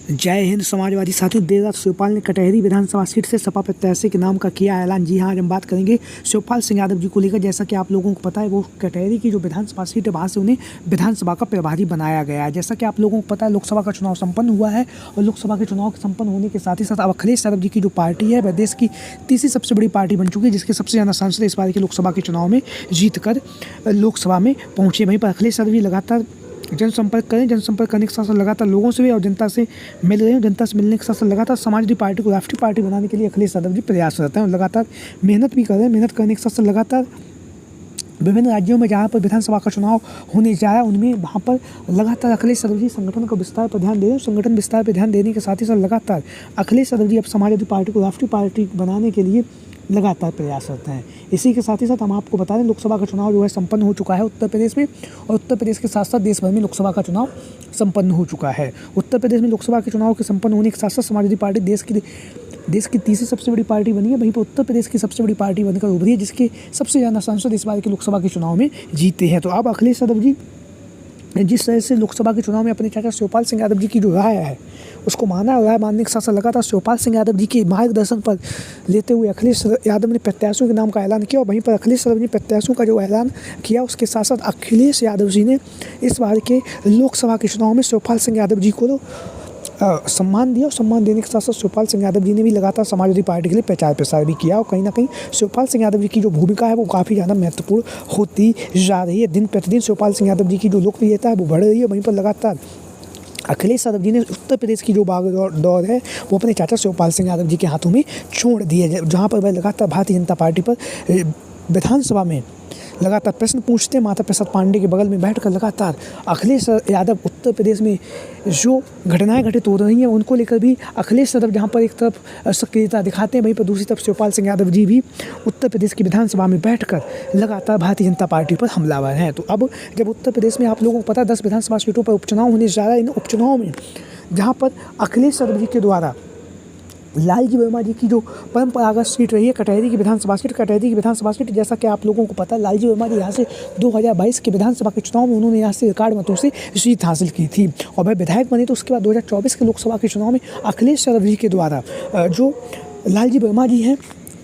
जय हिंद समाजवादी साथियों। देर रात शिवपाल ने कटहरी विधानसभा सीट से सपा प्रत्याशी के नाम का किया ऐलान। जी हां, आज हम बात करेंगे शिवपाल सिंह यादव जी को लेकर। जैसा कि आप लोगों को पता है, वो कटहरी की जो विधानसभा सीट है वहाँ से उन्हें विधानसभा का प्रभारी बनाया गया है। जैसा कि आप लोगों को पता है, लोकसभा का चुनाव संपन्न हुआ है और लोकसभा के चुनाव संपन्न होने के साथ ही साथ अब अखिलेश यादव जी की जो पार्टी है वह देश की तीसरी सबसे बड़ी पार्टी बन चुकी है, जिसके सबसे ज़्यादा सांसद इस बार के लोकसभा के चुनाव में जीत कर लोकसभा में पहुँचे। वहीं पर अखिलेश यादव जी लगातार जनसंपर्क करने के साथ साथ लगातार लोगों से भी और जनता से मिल रहे हैं। जनता से मिलने के साथ साथ लगातार समाजवादी पार्टी को राष्ट्रीय पार्टी बनाने के लिए अखिलेश यादव जी प्रयासरत हैं और लगातार मेहनत भी कर रहे हैं। मेहनत करने के साथ साथ लगातार विभिन्न राज्यों में जहाँ पर विधानसभा का चुनाव होने जा रहा है उनमें वहाँ पर लगातार अखिलेश यादव जी संगठन को विस्तार पर ध्यान दे रहे हैं। संगठन विस्तार पर ध्यान देने के साथ ही साथ लगातार अखिलेश यादव जी अब समाजवादी पार्टी को राष्ट्रीय पार्टी बनाने के लिए लगातार प्रयासरत हैं। इसी के साथ ही साथ हम आपको बता दें, लोकसभा का चुनाव जो है संपन्न हो चुका है उत्तर प्रदेश में, और उत्तर प्रदेश के साथ साथ देश भर में लोकसभा का चुनाव संपन्न हो चुका है। उत्तर प्रदेश में लोकसभा के चुनाव के संपन्न होने के साथ साथ समाजवादी पार्टी देश की तीसरी सबसे बड़ी पार्टी बनी है। वहीं पर उत्तर प्रदेश की सबसे बड़ी पार्टी बनकर उभरी है, जिसके सबसे ज़्यादा सांसद इस बार के लोकसभा के चुनाव में जीते हैं। तो अब अखिलेश यादव जी जिस तरह से लोकसभा के चुनाव में अपने चाचा शिवपाल सिंह यादव जी की जो राय है उसको माना, राय मानने के साथ साथ लगातार शिवपाल सिंह यादव जी के मार्गदर्शन पर लेते हुए अखिलेश यादव ने प्रत्याशियों के नाम का ऐलान किया। और वहीं पर अखिलेश यादव ने प्रत्याशियों का जो ऐलान किया उसके साथ साथ अखिलेश यादव जी ने इस बार के लोकसभा के चुनाव में शिवपाल सिंह यादव जी को सम्मान दिया। और सम्मान देने के साथ साथ शिवपाल सिंह यादव जी ने भी लगातार समाजवादी पार्टी के लिए प्रचार प्रसार भी किया। और कहीं ना कहीं शिवपाल सिंह यादव जी की जो भूमिका है वो काफ़ी ज़्यादा महत्वपूर्ण होती जा रही है। दिन प्रतिदिन शिवपाल सिंह यादव जी की जो लोकप्रियता है वो बढ़ रही है। वहीं पर लगातार अखिलेश यादव जी ने उत्तर प्रदेश की जो दौर है वो अपने चाचा शिवपाल सिंह यादव जी के हाथों में छोड़ दी है, जहाँ पर वह लगातार भारतीय जनता पार्टी पर विधानसभा में लगातार प्रश्न पूछते। माता प्रसाद पांडे के बगल में बैठकर लगातार अखिलेश यादव उत्तर प्रदेश में जो घटनाएं घटित हो रही हैं उनको लेकर भी अखिलेश यादव जहां पर एक तरफ सक्रियता दिखाते हैं, वहीं पर दूसरी तरफ शिवपाल सिंह यादव जी भी उत्तर प्रदेश की विधानसभा में बैठकर लगातार भारतीय जनता पार्टी पर हमलावर हैं। तो अब जब उत्तर प्रदेश में आप लोगों को पता है 10 विधानसभा सीटों पर उपचुनाव होने जा रहा है, इन उपचुनाव में जहाँ पर अखिलेश यादव जी के द्वारा लालजी वर्मा जी की जो परंपरागत सीट रही है कटहरी की विधानसभा सीट, जैसा कि आप लोगों को पता है लालजी वर्मा जी यहाँ से 2022 के विधानसभा के चुनाव में उन्होंने यहाँ से रिकॉर्ड मतों से जीत हासिल की थी और वह विधायक बने। तो उसके बाद 2024 के लोकसभा के चुनाव में अखिलेश यादव जी के द्वारा जो लालजी वर्मा जी हैं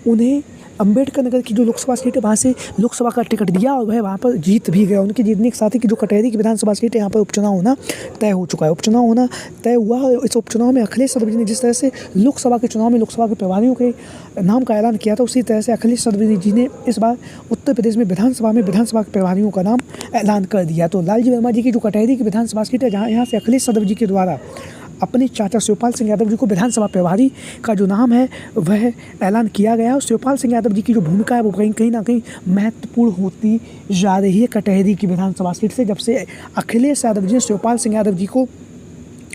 उन्हें अम्बेडकर नगर की जो लोकसभा सीट है वहाँ से लोकसभा का टिकट दिया और वह वहाँ पर जीत भी गया। उनके जीतने के साथ ही कि जो कटहरी की विधानसभा सीट है यहाँ पर उपचुनाव होना तय हो चुका है। उपचुनाव होना तय हुआ और इस उपचुनाव में अखिलेश यादव जी ने जिस तरह से लोकसभा के चुनाव में लोकसभा के प्रभारियों के नाम का ऐलान किया था, उसी तरह से अखिलेश यादव जी ने इस बार उत्तर प्रदेश में विधानसभा के प्रभारियों का नाम ऐलान कर दिया। तो लालजी वर्मा जी की जो कटहरी की विधानसभा सीट है जहाँ यहाँ से अखिलेश यादव जी के द्वारा अपने चाचा शिवपाल सिंह यादव जी को विधानसभा प्रभारी का जो नाम है वह ऐलान किया गया। और शिवपाल सिंह यादव जी की जो भूमिका है वो कहीं ना कहीं महत्वपूर्ण होती जा रही है कटहरी की विधानसभा सीट से। जब से अखिलेश यादव जी ने शिवपाल सिंह यादव जी को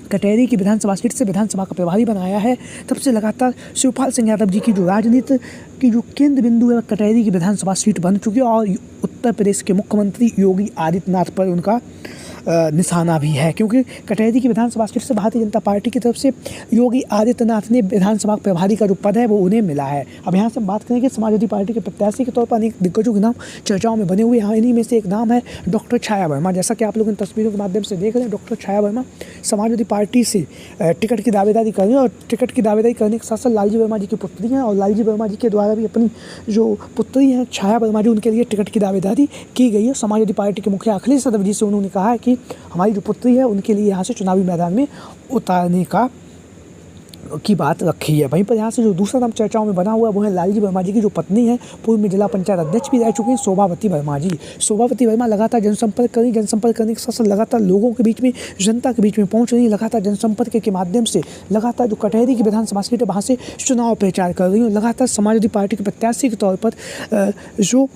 कटहरी की विधानसभा सीट से विधानसभा का प्रभारी बनाया है, तब से लगातार शिवपाल सिंह यादव जी की जो राजनीति की जो केंद्र बिंदु है कटहरी की विधानसभा सीट बन चुकी है और उत्तर प्रदेश के मुख्यमंत्री योगी आदित्यनाथ पर उनका निशाना भी है, क्योंकि कटहरी की विधानसभा सीट से भारतीय जनता पार्टी की तरफ से योगी आदित्यनाथ ने विधानसभा प्रभारी का जो पद है वो उन्हें मिला है। अब यहाँ से हम बात करेंगे समाजवादी पार्टी के प्रत्याशी के तौर पर अनेक दिग्गजों के नाम चर्चाओं में बने हुए हैं। इन्हीं में से एक नाम है डॉक्टर छाया वर्मा। जैसा कि आप लोग इन तस्वीरों के माध्यम से देख रहे हैं, डॉक्टर छाया वर्मा समाजवादी पार्टी से टिकट की दावेदारी कर रही हैं और टिकट की दावेदारी करने के साथ साथ लालजी वर्मा जी की पुत्री हैं और लालजी वर्मा जी के द्वारा भी अपनी जो पुत्री हैं छाया वर्मा जी उनके लिए टिकट की दावेदारी की गई है। समाजवादी पार्टी के मुखिया अखिलेश यादव जी से उन्होंने कहा है कि हमारी जो पुत्री है उनके लिए यहाँ से चुनावी मैदान में उतारने की बात रखी है। वहीं पर यहाँ से जो दूसरा नाम चर्चाओं में बना हुआ है वो है लालजी वर्मा जी की जो पत्नी है, पूर्व में जिला पंचायत अध्यक्ष भी रह चुकी हैं, शोभावती वर्मा जी। शोभावती वर्मा लगातार जनसंपर्क करने के साथ साथ लगातार लोगों के बीच में, जनता के बीच में पहुँच रही है। लगातार जनसंपर्क के माध्यम से लगातार जो कटहरी की विधानसभा सीट है वहाँ से चुनाव प्रचार कर रही है। लगातार समाजवादी पार्टी के प्रत्याशी के तौर पर जो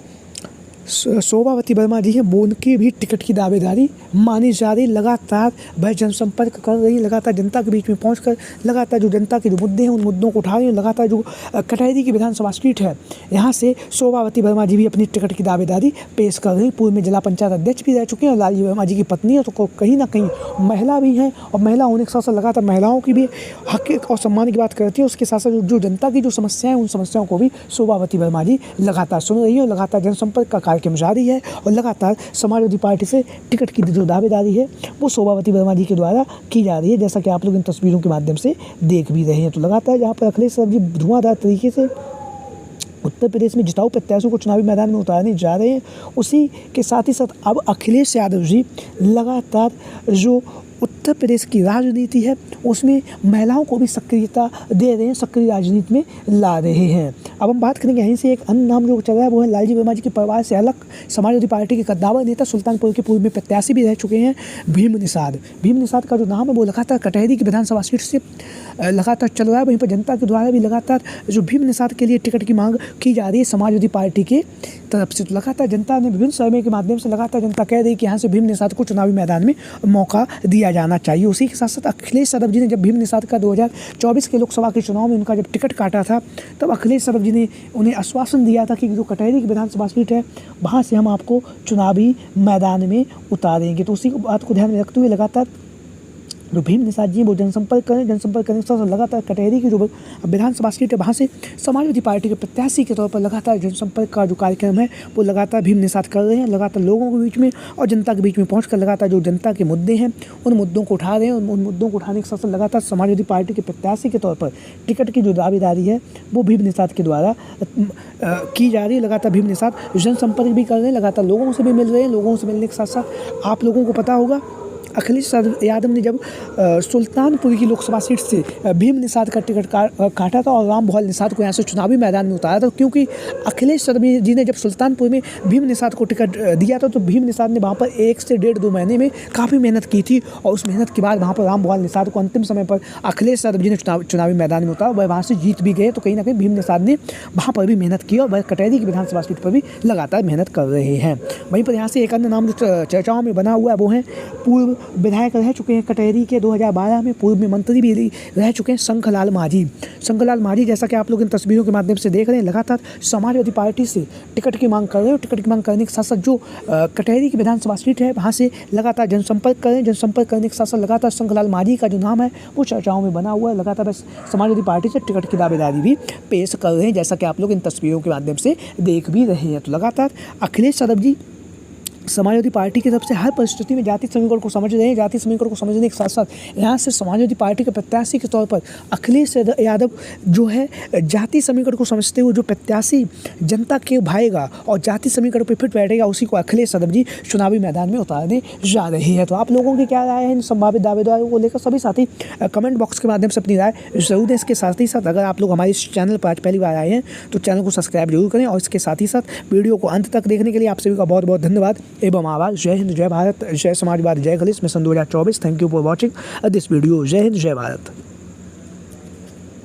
शोभावती वर्मा जी हैं वो उनकी भी टिकट की दावेदारी मानी जा रही। लगातार वह जनसंपर्क कर रही है, लगातार जनता के बीच में पहुंचकर लगातार जो जनता के जो मुद्दे हैं उन मुद्दों को उठा रही हैं। लगातार जो कटहरी की विधानसभा सीट है यहाँ से शोभावती वर्मा जी भी अपनी टिकट की दावेदारी पेश कर रही। पूर्व में जिला पंचायत अध्यक्ष भी रह चुके हैं और लालजी वर्मा जी की पत्नी है, तो कहीं ना कहीं महिला भी हैं और महिला होने के साथ साथ लगातार महिलाओं की भी हक और सम्मान की बात करती है। उसके साथ साथ जो जनता की जो समस्याएं उन समस्याओं को भी शोभावती वर्मा जी लगातार सुन रही है और लगातार जनसंपर्क का कार्यक्रम जारी है और लगातार समाजवादी पार्टी से टिकट की जो दावेदारी है वो शोभावती वर्मा जी के द्वारा की जा रही है, जैसा कि आप लोग इन तस्वीरों के माध्यम से देख भी रहे हैं। तो लगातार जहाँ पर अखिलेश यादव जी धुआंधार तरीके से उत्तर प्रदेश में जिताऊ प्रत्याशियों को चुनावी मैदान में उतारने जा रहे हैं, उसी के साथ ही साथ अब अखिलेश यादव जी लगातार जो उत्तर प्रदेश की राजनीति है उसमें महिलाओं को भी सक्रियता दे रहे हैं, सक्रिय राजनीति में ला रहे हैं। अब हम बात करेंगे यहीं से एक अन्य नाम जो चल रहा है वो है लालजी वर्मा जी के परिवार से अलग समाजवादी पार्टी के कद्दावर नेता, सुल्तानपुर के पूर्व में प्रत्याशी भी रह चुके हैं भीम निषाद। भीम निषाद का जो नाम है वो लगातार कटहरी की विधानसभा सीट से लगातार चल रहा है। वहीं पर जनता के द्वारा भी लगातार जो भीम निषाद के लिए टिकट की मांग की जा रही है समाजवादी पार्टी के तरफ से। तो लगातार जनता ने विभिन्न सर्वे के माध्यम से लगातार जनता कह रही है कि यहाँ से भीम निषाद को चुनावी मैदान में मौका दिया जाना चाहिए। उसी के साथ साथ अखिलेश यादव जी ने जब भीम निषाद का 2024 के लोकसभा के चुनाव में उनका जब टिकट काटा था तब अखिलेश यादव जी ने उन्हें आश्वासन दिया था कि जो कटहरी की विधानसभा सीट है वहाँ से हम आपको चुनावी मैदान में उतारेंगे। तो उसी बात को ध्यान में रखते हुए लगातार जो भीम निषाद जी वो जनसंपर्क करने के साथ लगातार कटहरी की जो विधानसभा सीट है वहाँ से समाजवादी पार्टी के प्रत्याशी के तौर पर लगातार जनसंपर्क का जो कार्यक्रम है वो लगातार भीम निषाद कर रहे हैं। लगातार लोगों के बीच में और जनता के बीच में पहुंचकर लगातार जो जनता के मुद्दे हैं उन मुद्दों को उठा रहे हैं। उन मुद्दों को उठाने के साथ साथ लगातार समाजवादी पार्टी के प्रत्याशी के तौर पर टिकट की जो दावेदारी है वो भीम निषाद के द्वारा की जा रही है। लगातार भीम निषाद जनसंपर्क भी कर रहे हैं, लगातार लोगों से भी मिल रहे हैं। लोगों से मिलने के साथ साथ आप लोगों को पता होगा अखिलेश यादव ने जब सुल्तानपुर की लोकसभा सीट से भीम निषाद का टिकट काटा था और रामभुआल निषाद को यहाँ से चुनावी मैदान में उतारा था, क्योंकि अखिलेश यादव जी ने जब सुल्तानपुर में भीम निषाद को टिकट दिया था तो भीम निषाद ने वहाँ पर 1 से 1.5-2 महीने में काफ़ी मेहनत की थी और उस मेहनत के बाद वहाँ पर रामभुआल निषाद को अंतिम समय पर अखिलेश यादव जी ने चुनावी मैदान में उतारा। वह वहाँ से जीत भी गए। तो कहीं ना कहीं भीम निषाद ने वहाँ पर भी मेहनत की और वह कटहरी की विधानसभा सीट पर भी लगातार मेहनत कर रहे हैं। वहीं पर यहाँ से एक अन्य नाम जो चर्चाओं में बना हुआ है वो है पूर्व विधायक रह चुके हैं कटहरी के 2012 में, पूर्व में मंत्री भी रह चुके हैं शंखलाल माझी। शंखलाल माझी जैसा कि आप लोग इन तस्वीरों के माध्यम से देख रहे हैं लगातार समाजवादी पार्टी से टिकट की मांग कर रहे हैं। टिकट की मांग करने के साथ साथ जो कटहरी की विधानसभा सीट है वहाँ से लगातार जनसंपर्क कर रहे हैं। जनसंपर्क करने के साथ साथ लगातार शंखलाल माझी का जो नाम है वो चर्चाओं में बना हुआ है। लगातार समाजवादी पार्टी से टिकट की दावेदारी भी पेश कर रहे हैं, जैसा कि आप लोग इन तस्वीरों के माध्यम से देख भी रहे हैं। तो लगातार अखिलेश यादव जी समाजवादी पार्टी की तरफ से हर परिस्थिति में जाति समीकरण को समझ रहे हैं। जाति समीकरण को समझने के साथ साथ यहाँ से समाजवादी पार्टी के प्रत्याशी के तौर पर अखिलेश यादव जो है जाति समीकरण को समझते हुए जो प्रत्याशी जनता के भाएगा और जाति समीकरण पर फिट बैठेगा उसी को अखिलेश यादव जी चुनावी मैदान में उतारने जा रहे हैं। तो आप लोगों की क्या राय है इन संभावित दावेदारों को लेकर? सभी साथी कमेंट बॉक्स के माध्यम से अपनी राय जरूर दें। इसके साथ ही साथ अगर आप लोग हमारे इस चैनल पर आज पहली बार आए हैं तो चैनल को सब्सक्राइब जरूर करें और इसके साथ ही साथ वीडियो को अंत तक देखने के लिए आप सभी का बहुत बहुत धन्यवाद एवं आभार। जय हिंद, जय भारत, जय समाजवाद, जय खलीस mission 2024। Thank you for watching this video. जय हिंद, जय भारत।